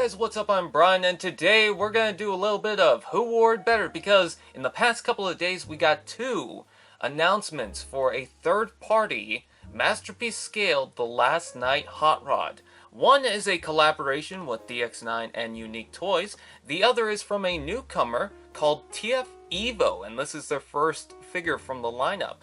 guys, what's up? I'm Brian, and today we're gonna do a little bit of Who Wore It Better, because in the past couple of days we got two announcements for a third-party masterpiece scaled The Last Night Hot Rod. One is a collaboration with DX9 and Uniquetoys, the other is from a newcomer called TFEVO, and this is their first figure from the lineup.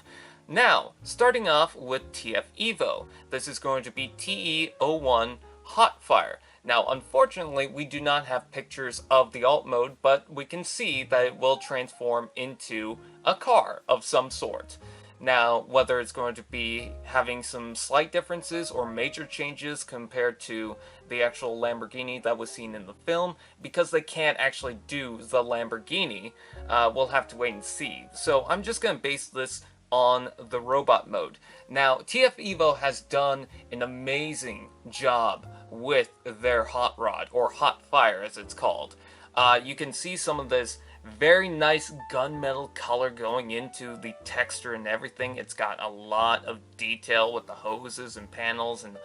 Now, starting off with TFEVO, this is going to be TE-01 Hot Fire. Now, unfortunately, we do not have pictures of the alt mode, but we can see that it will transform into a car of some sort. Now, whether it's going to be having some slight differences or major changes compared to the actual Lamborghini that was seen in the film, because they can't actually do the Lamborghini, we'll have to wait and see. So I'm just going to base this on the robot mode. Now, TFEVO has done an amazing job with their Hot Rod, or Hot Fire as it's called. You can see some of this very nice gunmetal color going into the texture and everything. It's got a lot of detail with the hoses and panels and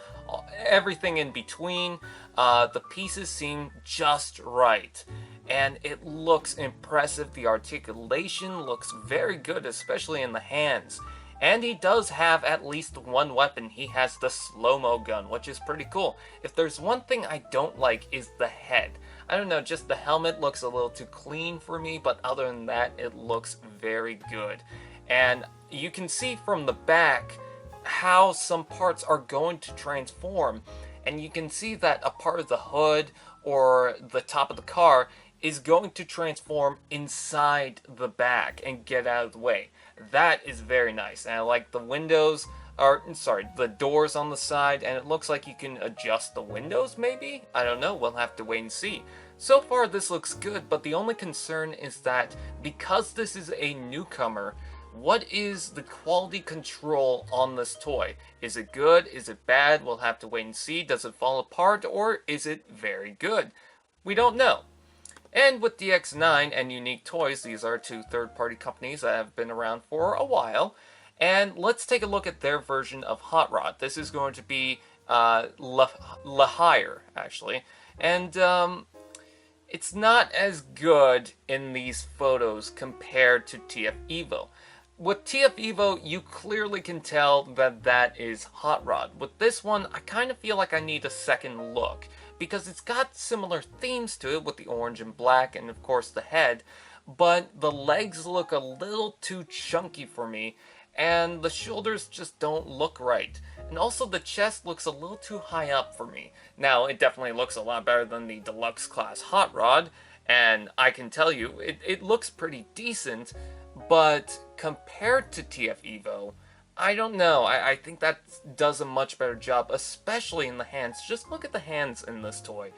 everything in between. The pieces seem just right, and it looks impressive. The articulation looks very good, especially in the hands. And he does have at least one weapon. He has the slow-mo gun, which is pretty cool. If there's one thing I don't like, is the head. I don't know, just the helmet looks a little too clean for me, but other than that, it looks very good. And you can see from the back how some parts are going to transform. And you can see that a part of the hood or the top of the car is going to transform inside the back and get out of the way. That is very nice, and I like the windows, the doors on the side, and it looks like you can adjust the windows maybe? I don't know, we'll have to wait and see. So far this looks good, but the only concern is that because this is a newcomer, what is the quality control on this toy? Is it good? Is it bad? We'll have to wait and see. Does it fall apart, or is it very good? We don't know. And with DX9 and Uniquetoys, these are two third-party companies that have been around for a while. And let's take a look at their version of Hot Rod. This is going to be La Hire, actually. And it's not as good in these photos compared to TFEVO. With TFEVO, you clearly can tell that that is Hot Rod. With this one, I kind of feel like I need a second look, because it's got similar themes to it with the orange and black and of course the head, but the legs look a little too chunky for me, and the shoulders just don't look right. And also the chest looks a little too high up for me. Now, it definitely looks a lot better than the deluxe class Hot Rod, and I can tell you, it looks pretty decent, but compared to TFEVO, I don't know. I think that does a much better job, especially in the hands. Just look at the hands in this toy.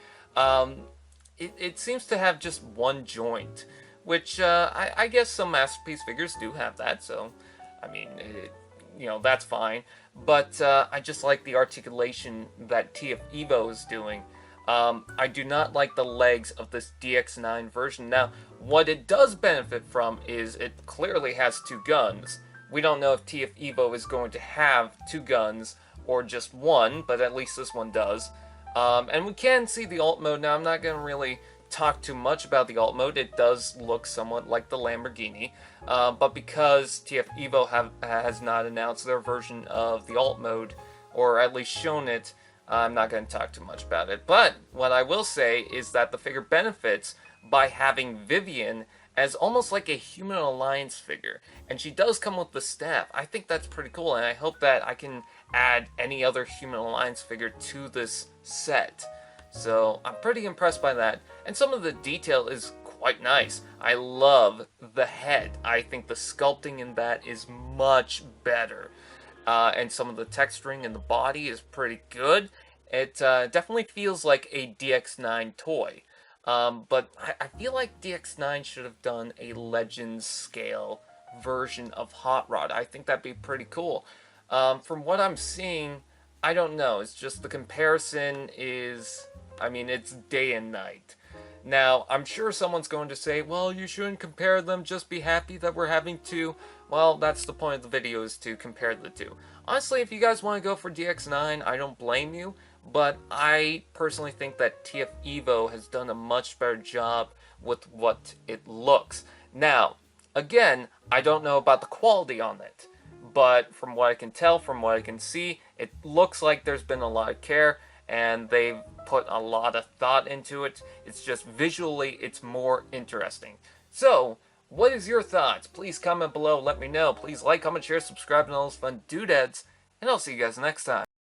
It seems to have just one joint, which I guess some Masterpiece figures do have that, so, I mean, that's fine. But I just like the articulation that TFEVO is doing. I do not like the legs of this DX9 version. Now, what it does benefit from is it clearly has two guns. We don't know if TFEVO is going to have two guns or just one, but at least this one does. And we can see the alt mode. Now, I'm not going to really talk too much about the alt mode. It does look somewhat like the Lamborghini. But because TFEVO has not announced their version of the alt mode, or at least shown it, I'm not going to talk too much about it. But what I will say is that the figure benefits by having Vivian as almost like a Human Alliance figure. And she does come with the staff. I think that's pretty cool, and I hope that I can add any other Human Alliance figure to this set. So I'm pretty impressed by that. And some of the detail is quite nice. I love the head. I think the sculpting in that is much better. And some of the texturing in the body is pretty good. It definitely feels like a DX9 toy. But I feel like DX9 should have done a Legends scale version of Hot Rod. I think that'd be pretty cool. From what I'm seeing, I don't know. It's just the comparison is, I mean, it's day and night. Now, I'm sure someone's going to say, well, you shouldn't compare them, just be happy that we're having two. Well, that's the point of the video, is to compare the two. Honestly, if you guys want to go for DX9, I don't blame you, but I personally think that TFEVO has done a much better job with what it looks. Now, again, I don't know about the quality on it, but from what I can tell, from what I can see, it looks like there's been a lot of care and they've put a lot of thought into it. It's just visually, it's more interesting. So, what is your thoughts? Please comment below, let me know. Please like, comment, share, subscribe, and all those fun doodads, and I'll see you guys next time.